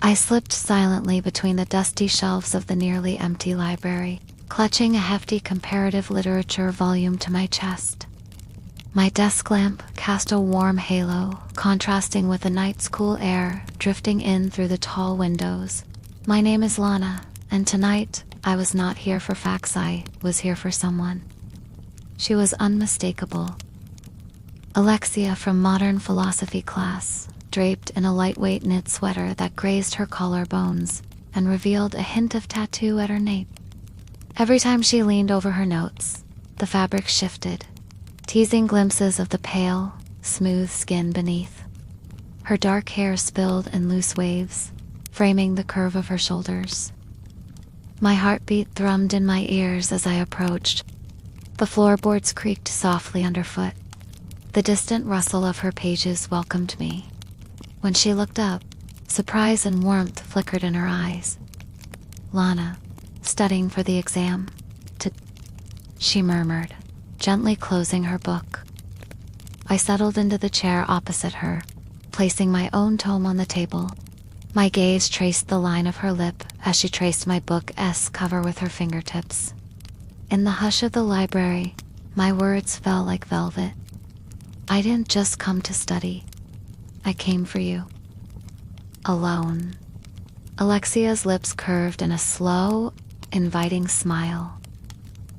I slipped silently between the dusty shelves of the nearly empty library, clutching a hefty comparative literature volume to my chest. My desk lamp cast a warm halo, contrasting with the night's cool air drifting in through the tall windows. My name is Lana, and tonight I was not here for facts, I was here for someone. She was unmistakable. Alexia from modern philosophy class, draped in a lightweight knit sweater that grazed her collarbones and revealed a hint of tattoo at her nape. Every time she leaned over her notes, the fabric shifted, teasing glimpses of the pale, smooth skin beneath. Her dark hair spilled in loose waves, framing the curve of her shoulders. My heartbeat thrummed in my ears as I approached. The floorboards creaked softly underfoot. The distant rustle of her pages welcomed me. When she looked up, surprise and warmth flickered in her eyes. "Lana, studying for the exam?" She murmured, gently closing her book. I settled into the chair opposite her, placing my own tome on the table. My gaze traced the line of her lip as she traced my book's cover with her fingertips. In the hush of the library, my words fell like velvet. I didn't just come to study. I came for you. Alone. Alexia's lips curved in a slow, inviting smile.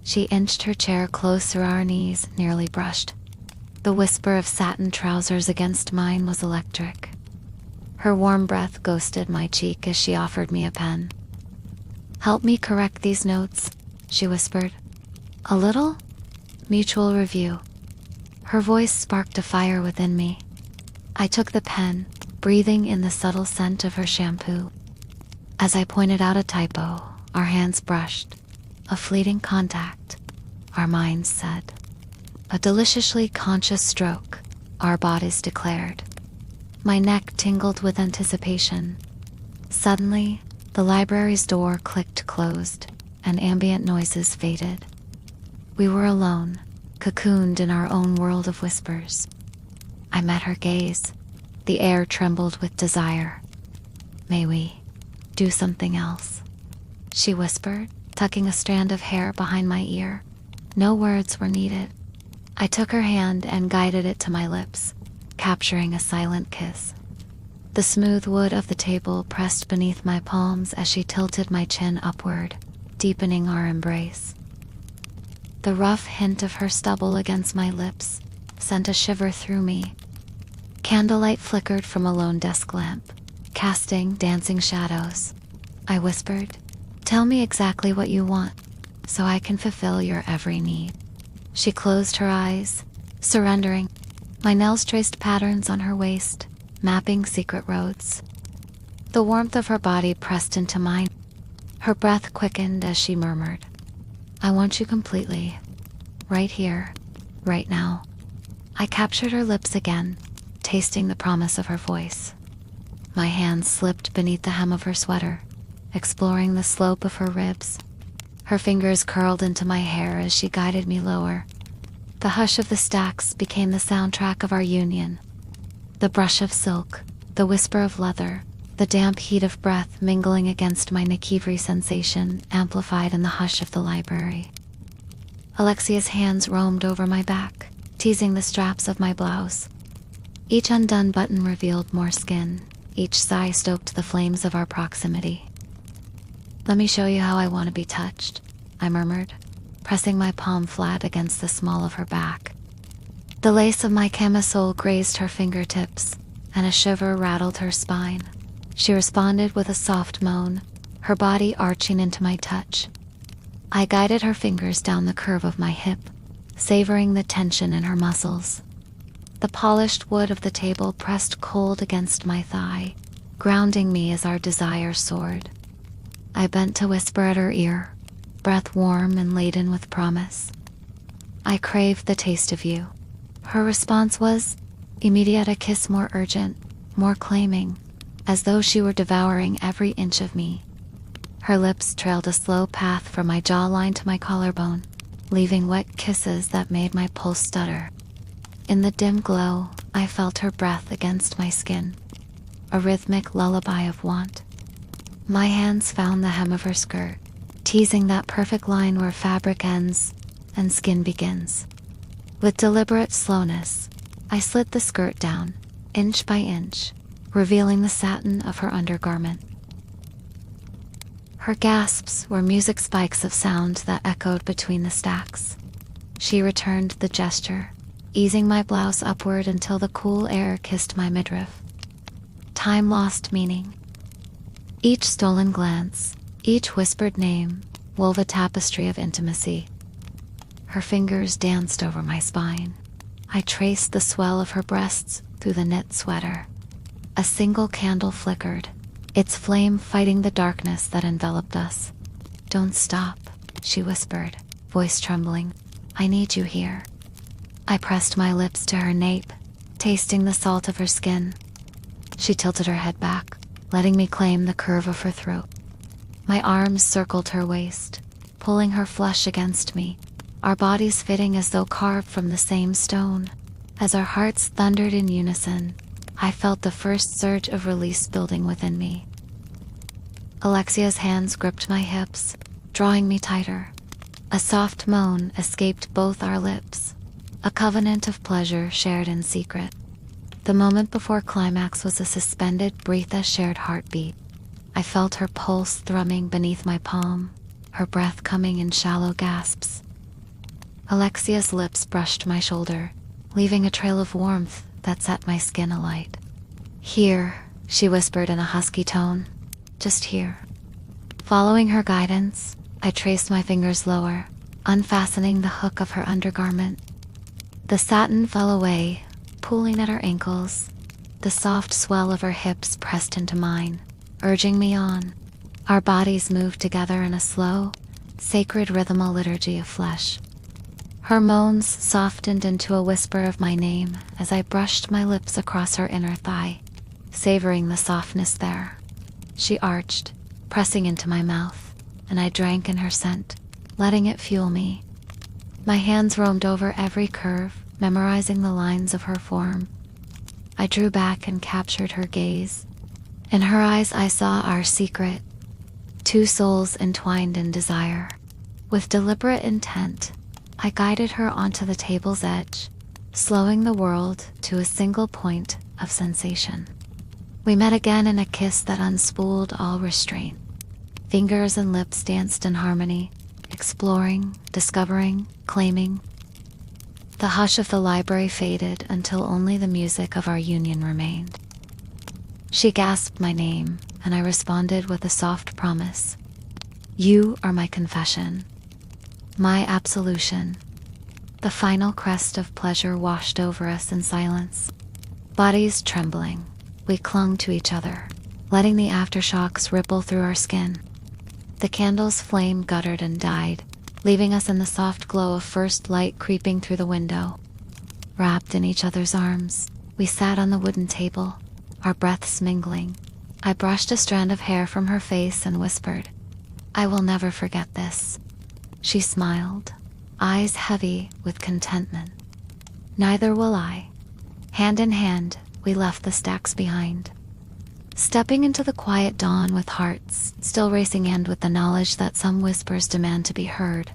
She inched her chair close to our knees, nearly brushed. The whisper of satin trousers against mine was electric. Her warm breath ghosted my cheek as she offered me a pen. "Help me correct these notes," she whispered. "A little?" Mutual review. Her voice sparked a fire within me. I took the pen, breathing in the subtle scent of her shampoo. As I pointed out a typo, our hands brushed. A fleeting contact, our minds said. A deliciously conscious stroke, our bodies declared. My neck tingled with anticipation. Suddenly, the library's door clicked closed, and ambient noises faded. We were alone, cocooned in our own world of whispers. I met her gaze. The air trembled with desire. "May we do something else?" she whispered, tucking a strand of hair behind my ear. No words were needed. I took her hand and guided it to my lips, capturing a silent kiss. The smooth wood of the table pressed beneath my palms as she tilted my chin upward, deepening our embrace. The rough hint of her stubble against my lips sent a shiver through me. Candlelight flickered from a lone desk lamp, casting dancing shadows. I whispered, "Tell me exactly what you want, so I can fulfill your every need." She closed her eyes, surrendering. My nails traced patterns on her waist, mapping secret roads. The warmth of her body pressed into mine. Her breath quickened as she murmured, "I want you completely, right here, right now." I captured her lips again, tasting the promise of her voice. My hands slipped beneath the hem of her sweater, exploring the slope of her ribs. Her fingers curled into my hair as she guided me lower. The hush of the stacks became the soundtrack of our union. The brush of silk, the whisper of leather, the damp heat of breath mingling against my Nikivri sensation amplified in the hush of the library. Alexia's hands roamed over my back, teasing the straps of my blouse. Each undone button revealed more skin. Each sigh stoked the flames of our proximity. "Let me show you how I want to be touched," I murmured, pressing my palm flat against the small of her back. The lace of my camisole grazed her fingertips, and a shiver rattled her spine. She responded with a soft moan, her body arching into my touch. I guided her fingers down the curve of my hip, savoring the tension in her muscles. The polished wood of the table pressed cold against my thigh, grounding me as our desire soared. I bent to whisper at her ear, breath warm and laden with promise. "I crave the taste of you." Her response was immediate, a kiss more urgent, more claiming, as though she were devouring every inch of me. Her lips trailed a slow path from my jawline to my collarbone, leaving wet kisses that made my pulse stutter. In the dim glow, I felt her breath against my skin, a rhythmic lullaby of want. My hands found the hem of her skirt, teasing that perfect line where fabric ends and skin begins. With deliberate slowness, I slid the skirt down, inch by inch, revealing the satin of her undergarment. Her gasps were music spikes of sound that echoed between the stacks. She returned the gesture, easing my blouse upward until the cool air kissed my midriff. Time lost meaning. Each stolen glance, each whispered name, wove a tapestry of intimacy. Her fingers danced over my spine. I traced the swell of her breasts through the knit sweater. A single candle flickered, its flame fighting the darkness that enveloped us. "Don't stop," she whispered, voice trembling. "I need you here." I pressed my lips to her nape, tasting the salt of her skin. She tilted her head back, letting me claim the curve of her throat. My arms circled her waist, pulling her flesh against me, our bodies fitting as though carved from the same stone. As our hearts thundered in unison, I felt the first surge of release building within me. Alexia's hands gripped my hips, drawing me tighter. A soft moan escaped both our lips, a covenant of pleasure shared in secret. The moment before climax was a suspended, breathless shared heartbeat. I felt her pulse thrumming beneath my palm, her breath coming in shallow gasps. Alexia's lips brushed my shoulder, leaving a trail of warmth that set my skin alight. "Here," she whispered in a husky tone. "Just here." Following her guidance, I traced my fingers lower, unfastening the hook of her undergarment. The satin fell away, pooling at her ankles. The soft swell of her hips pressed into mine, urging me on. Our bodies moved together in a slow, sacred rhythmal liturgy of flesh. Her moans softened into a whisper of my name as I brushed my lips across her inner thigh, savoring the softness there. She arched, pressing into my mouth, and I drank in her scent, letting it fuel me. My hands roamed over every curve, memorizing the lines of her form. I drew back and captured her gaze. In her eyes I saw our secret, two souls entwined in desire. With deliberate intent, I guided her onto the table's edge, slowing the world to a single point of sensation. We met again in a kiss that unspooled all restraint. Fingers and lips danced in harmony, exploring, discovering, claiming. The hush of the library faded until only the music of our union remained. She gasped my name, and I responded with a soft promise. "You are my confession, my absolution." The final crest of pleasure washed over us in silence. Bodies trembling, we clung to each other, letting the aftershocks ripple through our skin. The candle's flame guttered and died, leaving us in the soft glow of first light creeping through the window. Wrapped in each other's arms, we sat on the wooden table, our breaths mingling. I brushed a strand of hair from her face and whispered, "I will never forget this." She smiled, eyes heavy with contentment. "Neither will I." Hand in hand, we left the stacks behind, stepping into the quiet dawn with hearts still racing and with the knowledge that some whispers demand to be heard.